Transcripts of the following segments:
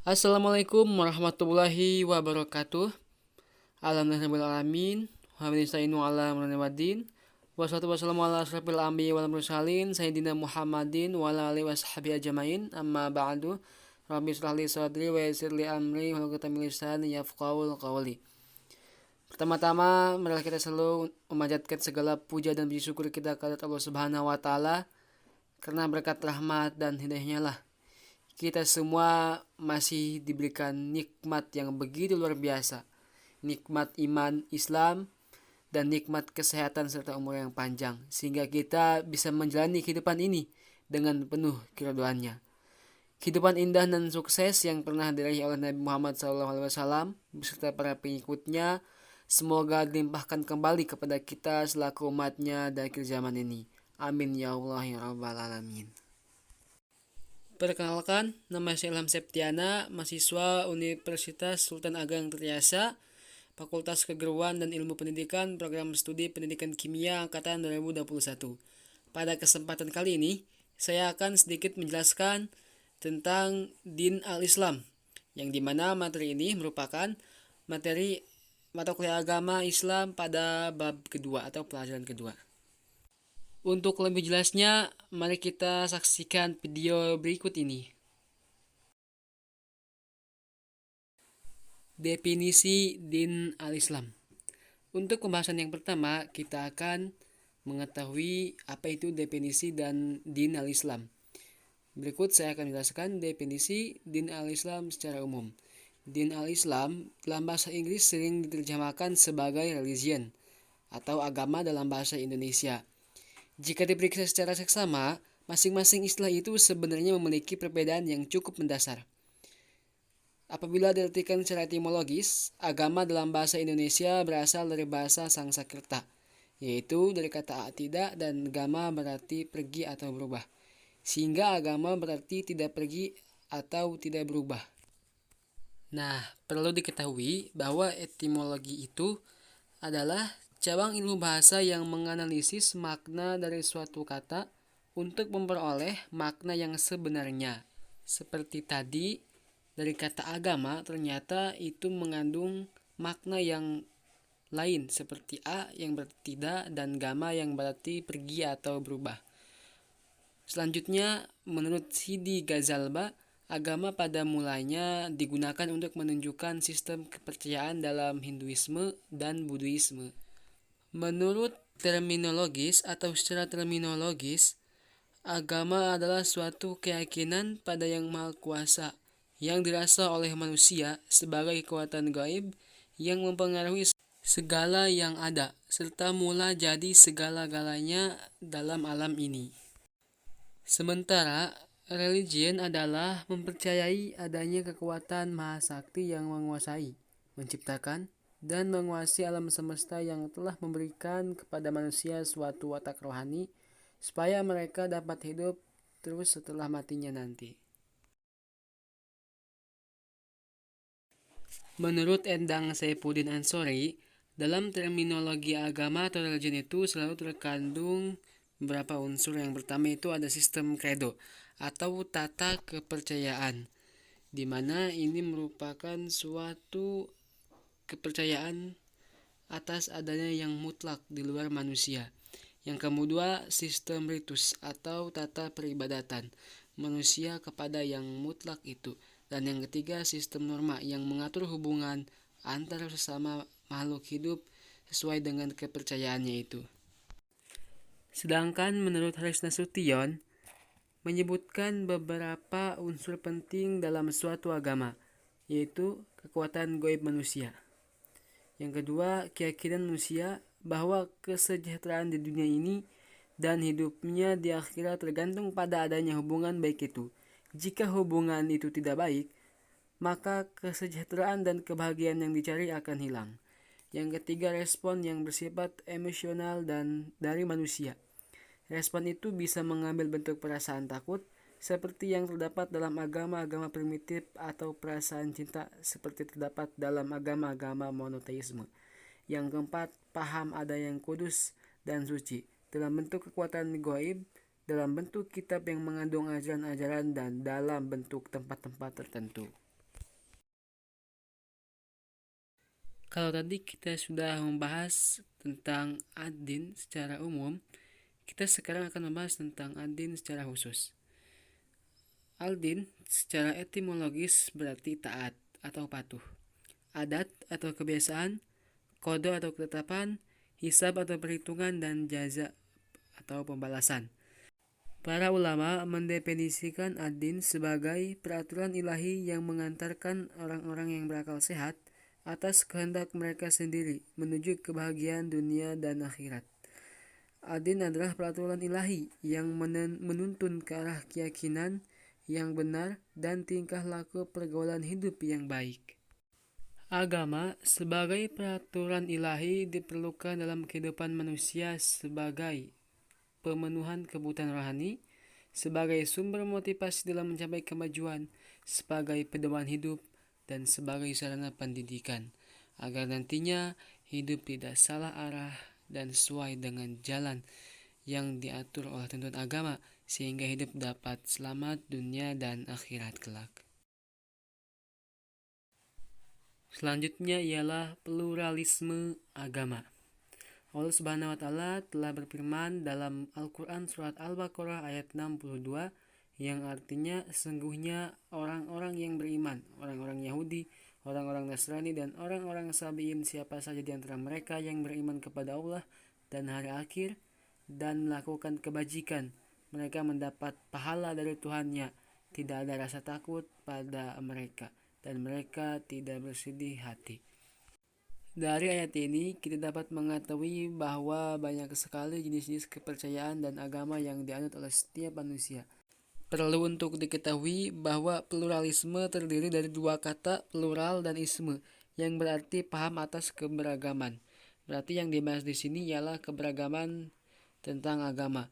Assalamualaikum warahmatullahi wabarakatuh. Alhamdulillahirrahmanirrahim. Alhamdulillahirrahmanirrahim. Alhamdulillahirrahmanirrahim. Wassalatu wassalamu ala asrafil anbiya wal mursalin Sayyidina Muhammadin wa ala alihi washabihi ajmain. Amma ba'du. Rabbi shrah li sadri wa yassir li amri wahlul 'uqdatam min lisani yafqahul qawli. Pertama-tama, marilah kita selalu memanjatkan segala puja dan puji syukur kita kepada Allah Subhanahu wa taala, karena berkat rahmat dan hidayahnya lah kita semua masih diberikan nikmat yang begitu luar biasa. Nikmat iman Islam dan nikmat kesehatan serta umur yang panjang, sehingga kita bisa menjalani kehidupan ini dengan penuh keriduannya. Kehidupan indah dan sukses yang pernah diraih oleh Nabi Muhammad SAW beserta para pengikutnya, semoga dilimpahkan kembali kepada kita selaku umatnya di akhir zaman ini. Amin ya Allah ya Rabbal Alamin. Perkenalkan, nama saya Ilham Septiana, mahasiswa Universitas Sultan Ageng Trijasa, Fakultas Keguruan dan Ilmu Pendidikan, Program Studi Pendidikan Kimia Angkatan 2021. Pada kesempatan kali ini, saya akan sedikit menjelaskan tentang Din al-Islam, yang dimana materi ini merupakan materi mata kuliah agama Islam pada bab kedua atau pelajaran kedua. Untuk lebih jelasnya, mari kita saksikan video berikut ini. Definisi Din al-Islam. Untuk pembahasan yang pertama, kita akan mengetahui apa itu definisi dan Din al-Islam. Berikut saya akan menjelaskan definisi Din al-Islam secara umum. Din al-Islam dalam bahasa Inggris sering diterjemahkan sebagai religion atau agama dalam bahasa Indonesia. Jika diperiksa secara seksama, masing-masing istilah itu sebenarnya memiliki perbedaan yang cukup mendasar. Apabila diartikan secara etimologis, agama dalam bahasa Indonesia berasal dari bahasa Sanskerta, yaitu dari kata tidak dan gama berarti pergi atau berubah. Sehingga agama berarti tidak pergi atau tidak berubah. Nah, perlu diketahui bahwa etimologi itu adalah cabang ilmu bahasa yang menganalisis makna dari suatu kata untuk memperoleh makna yang sebenarnya. Seperti tadi, dari kata agama ternyata itu mengandung makna yang lain seperti a yang berarti tidak dan gama yang berarti pergi atau berubah. Selanjutnya, menurut Sidi Ghazalba, agama pada mulanya digunakan untuk menunjukkan sistem kepercayaan dalam Hinduisme dan Buddhisme. Menurut terminologis atau secara terminologis, agama adalah suatu keyakinan pada Yang Maha Kuasa yang dirasa oleh manusia sebagai kekuatan gaib yang mempengaruhi segala yang ada serta mula jadi segala-galanya dalam alam ini. Sementara religion adalah mempercayai adanya kekuatan Maha Sakti yang menguasai, menciptakan, dan menguasai alam semesta yang telah memberikan kepada manusia suatu watak rohani supaya mereka dapat hidup terus setelah matinya nanti. Menurut Endang Saifuddin Ansori, dalam terminologi agama atau religion itu selalu terkandung beberapa unsur. Yang pertama itu ada sistem credo atau tata kepercayaan, di mana ini merupakan suatu kepercayaan atas adanya yang mutlak di luar manusia. Yang kedua, sistem ritus atau tata peribadatan manusia kepada yang mutlak itu. Dan yang ketiga, sistem norma yang mengatur hubungan antar sesama makhluk hidup sesuai dengan kepercayaannya itu. Sedangkan menurut Haris Nasution, menyebutkan beberapa unsur penting dalam suatu agama, yaitu kekuatan gaib manusia. Yang kedua, keyakinan manusia bahwa kesejahteraan di dunia ini dan hidupnya di akhirat tergantung pada adanya hubungan baik itu. Jika hubungan itu tidak baik, maka kesejahteraan dan kebahagiaan yang dicari akan hilang. Yang ketiga, respon yang bersifat emosional dan dari manusia. Respon itu bisa mengambil bentuk perasaan takut, seperti yang terdapat dalam agama-agama primitif atau perasaan cinta seperti terdapat dalam agama-agama monoteisme. Yang keempat, paham ada yang kudus dan suci dalam bentuk kekuatan gaib, dalam bentuk kitab yang mengandung ajaran-ajaran dan dalam bentuk tempat-tempat tertentu. Kalau tadi kita sudah membahas tentang ad-din secara umum, kita sekarang akan membahas tentang ad-din secara khusus. Al-din secara etimologis berarti taat atau patuh. Adat atau kebiasaan, kode atau ketetapan, hisab atau perhitungan, dan jaza atau pembalasan. Para ulama mendefinisikan ad-din sebagai peraturan ilahi yang mengantarkan orang-orang yang berakal sehat atas kehendak mereka sendiri menuju kebahagiaan dunia dan akhirat. Ad-din adalah peraturan ilahi yang menuntun ke arah keyakinan yang benar dan tingkah laku pergaulan hidup yang baik. Agama sebagai peraturan ilahi diperlukan dalam kehidupan manusia sebagai pemenuhan kebutuhan rohani, sebagai sumber motivasi dalam mencapai kemajuan, sebagai pedoman hidup, dan sebagai sarana pendidikan, agar nantinya hidup tidak salah arah dan sesuai dengan jalan yang diatur oleh tuntunan agama, sehingga hidup dapat selamat dunia dan akhirat kelak. Selanjutnya ialah pluralisme agama. Allah Subhanahu wa taala telah berfirman dalam Al-Qur'an surat Al-Baqarah ayat 62 yang artinya sesungguhnya orang-orang yang beriman, orang-orang Yahudi, orang-orang Nasrani, dan orang-orang Sabi'in, siapa saja di antara mereka yang beriman kepada Allah dan hari akhir dan melakukan kebajikan, mereka mendapat pahala dari Tuhannya, tidak ada rasa takut pada mereka, dan mereka tidak bersedih hati. Dari ayat ini kita dapat mengetahui bahwa banyak sekali jenis-jenis kepercayaan dan agama yang dianut oleh setiap manusia. Perlu untuk diketahui bahwa pluralisme terdiri dari dua kata, plural dan isme, yang berarti paham atas keberagaman. Berarti yang dibahas di sini ialah keberagaman tentang agama.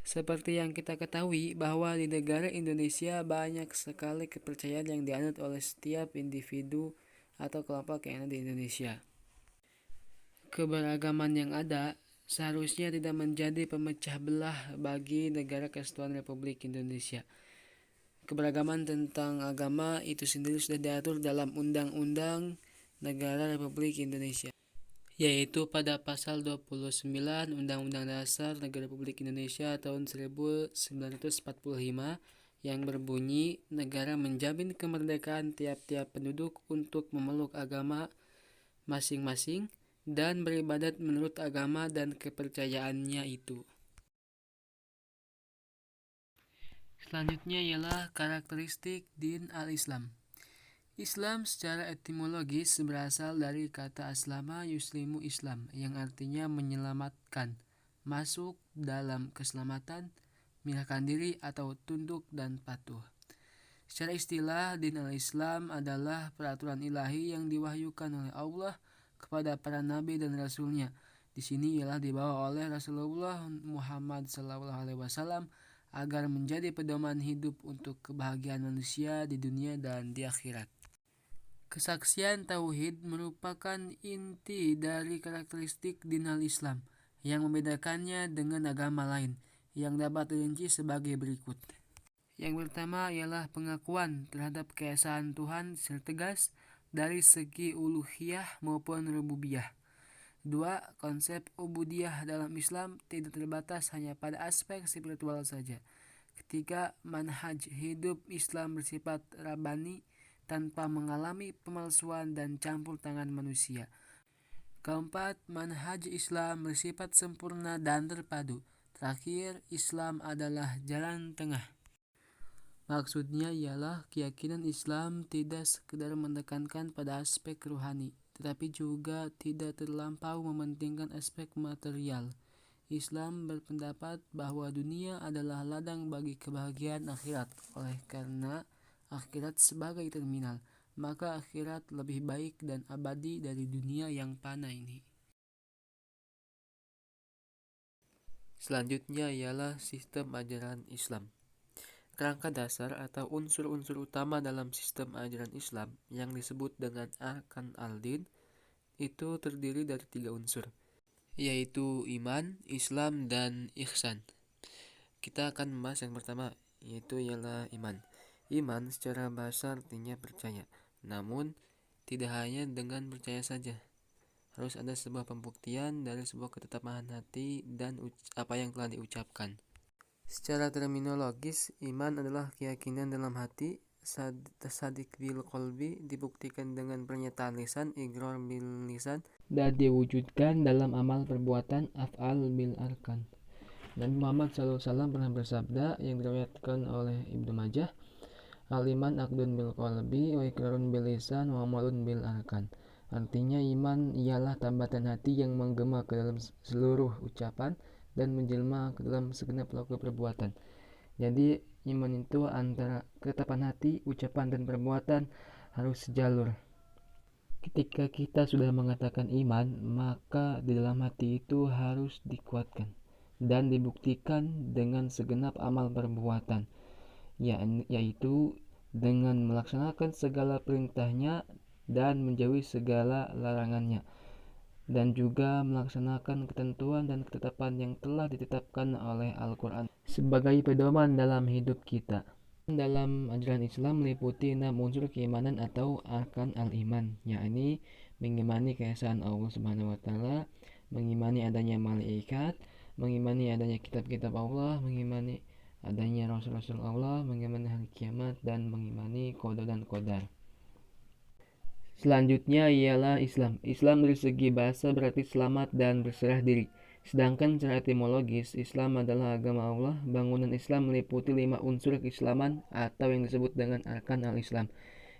Seperti yang kita ketahui bahwa di negara Indonesia banyak sekali kepercayaan yang dianut oleh setiap individu atau kelompok yang ada di Indonesia. Keberagaman yang ada seharusnya tidak menjadi pemecah belah bagi Negara Kesatuan Republik Indonesia. Keberagaman tentang agama itu sendiri sudah diatur dalam Undang-Undang Negara Republik Indonesia, yaitu pada pasal 29 Undang-Undang Dasar Negara Republik Indonesia tahun 1945 yang berbunyi, negara menjamin kemerdekaan tiap-tiap penduduk untuk memeluk agama masing-masing dan beribadat menurut agama dan kepercayaannya itu. Selanjutnya ialah karakteristik din al-Islam. Islam secara etimologis berasal dari kata aslama yuslimu Islam yang artinya menyelamatkan, masuk dalam keselamatan, menyerahkan diri atau tunduk dan patuh. Secara istilah, din al-Islam adalah peraturan ilahi yang diwahyukan oleh Allah kepada para nabi dan rasulnya. Di sini ialah dibawa oleh Rasulullah Muhammad SAW agar menjadi pedoman hidup untuk kebahagiaan manusia di dunia dan di akhirat. Kesaksian tauhid merupakan inti dari karakteristik din al-Islam yang membedakannya dengan agama lain yang dapat dirinci sebagai berikut. Yang pertama ialah pengakuan terhadap keesaan Tuhan secara tegas dari segi uluhiyah maupun rububiyah. 2. Konsep ubudiyah dalam Islam tidak terbatas hanya pada aspek spiritual saja. Ketiga, manhaj hidup Islam bersifat rabbani tanpa mengalami pemalsuan dan campur tangan manusia. Keempat, manhaj Islam bersifat sempurna dan terpadu. Terakhir, Islam adalah jalan tengah. Maksudnya ialah keyakinan Islam tidak sekedar menekankan pada aspek rohani, tetapi juga tidak terlampau mementingkan aspek material. Islam berpendapat bahwa dunia adalah ladang bagi kebahagiaan akhirat. Oleh karena akhirat sebagai terminal, maka akhirat lebih baik dan abadi dari dunia yang fana ini. Selanjutnya ialah sistem ajaran Islam. Kerangka dasar atau unsur-unsur utama dalam sistem ajaran Islam yang disebut dengan Arkan al-Din itu terdiri dari 3 unsur, yaitu iman, Islam, dan ihsan. Kita akan membahas yang pertama, yaitu ialah iman. Iman secara bahasa artinya percaya, namun tidak hanya dengan percaya saja. Harus ada sebuah pembuktian dari sebuah ketetapan hati dan apa yang telah diucapkan. Secara terminologis, iman adalah keyakinan dalam hati, tasadik bil qalbi, dibuktikan dengan pernyataan lisan, iqrar bil lisan, dan diwujudkan dalam amal perbuatan, af'al bil arkan. Nabi Muhammad SAW pernah bersabda yang diriwayatkan oleh Ibnu Majah, al-iman aqdun bil qalbi wa iqrarun bil lisan wa amalun bil arkan. Artinya iman ialah tambatan hati yang menggema ke dalam seluruh ucapan dan menjelma ke dalam segenap pelaku perbuatan. Jadi iman itu antara ketetapan hati, ucapan dan perbuatan harus sejalur. Ketika kita sudah mengatakan iman, maka di dalam hati itu harus dikuatkan dan dibuktikan dengan segenap amal perbuatan, yaitu dengan melaksanakan segala perintahnya dan menjauhi segala larangannya, dan juga melaksanakan ketentuan dan ketetapan yang telah ditetapkan oleh Al-Quran sebagai pedoman dalam hidup kita. Dalam ajaran Islam meliputi 6 unsur keimanan atau arkan al-iman, yakni mengimani keesaan Allah Subhanahu wa taala, mengimani adanya malaikat, mengimani adanya kitab-kitab Allah, mengimani adanya rasul-rasul Allah, mengimani hari kiamat, dan mengimani qada dan qadar. Selanjutnya ialah Islam. Islam dari segi bahasa berarti selamat dan berserah diri. Sedangkan secara etimologis, Islam adalah agama Allah. Bangunan Islam meliputi 5 unsur keislaman atau yang disebut dengan arkan al-Islam,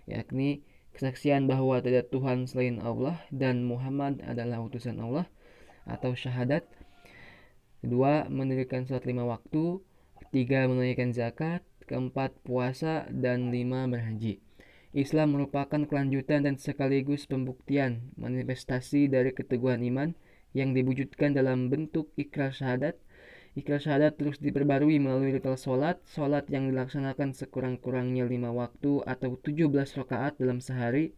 yakni kesaksian bahwa tidak Tuhan selain Allah dan Muhammad adalah utusan Allah atau syahadat. Kedua, mendirikan salat 5 waktu. Ketiga, menunaikan zakat. Keempat, puasa. Dan 5, berhaji. Islam merupakan kelanjutan dan sekaligus pembuktian manifestasi dari keteguhan iman yang diwujudkan dalam bentuk ikrar syahadat. Ikrar syahadat terus diperbarui melalui ritual sholat yang dilaksanakan sekurang-kurangnya 5 waktu atau 17 rakaat dalam sehari,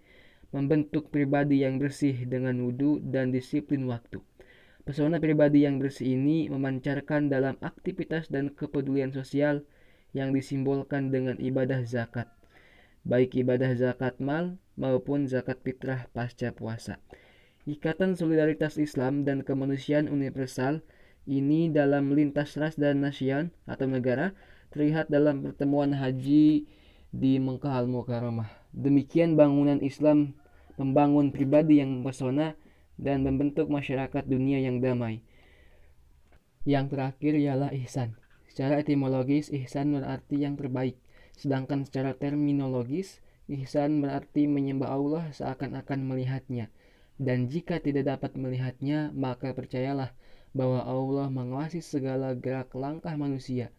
membentuk pribadi yang bersih dengan wudhu dan disiplin waktu. Pesona pribadi yang bersih ini memancarkan dalam aktivitas dan kepedulian sosial yang disimbolkan dengan ibadah zakat, baik ibadah zakat mal maupun zakat fitrah pasca puasa. Ikatan solidaritas Islam dan kemanusiaan universal ini dalam lintas ras dan nation atau negara terlihat dalam pertemuan haji di Mekah Al-Mukarramah. Demikian bangunan Islam membangun pribadi yang mempesona dan membentuk masyarakat dunia yang damai. Yang terakhir ialah ihsan. Secara etimologis, ihsan berarti yang terbaik. Sedangkan secara terminologis, ihsan berarti menyembah Allah seakan-akan melihatnya. Dan jika tidak dapat melihatnya, maka percayalah bahwa Allah menguasai segala gerak langkah manusia.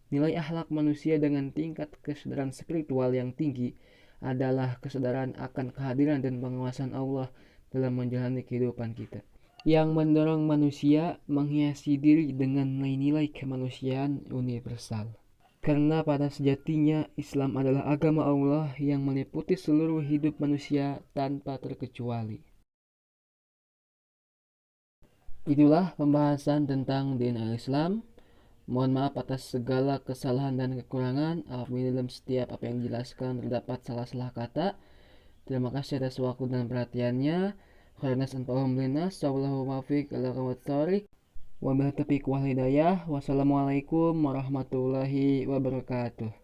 Nilai akhlak manusia dengan tingkat kesadaran spiritual yang tinggi adalah kesadaran akan kehadiran dan penguasaan Allah dalam menjalani kehidupan kita, yang mendorong manusia menghiasi diri dengan nilai-nilai kemanusiaan universal. Karena pada sejatinya Islam adalah agama Allah yang meliputi seluruh hidup manusia tanpa terkecuali. Itulah pembahasan tentang din al-Islam. Mohon maaf atas segala kesalahan dan kekurangan apabila dalam setiap apa yang dijelaskan terdapat salah-salah kata. Terima kasih atas waktu dan perhatiannya. Khairan anfa'uhum linnas, wallahu muwaffiq ila aqwamit thoriq. Wabillahi taufiq wal hidayah. Wassalamualaikum warahmatullahi wabarakatuh.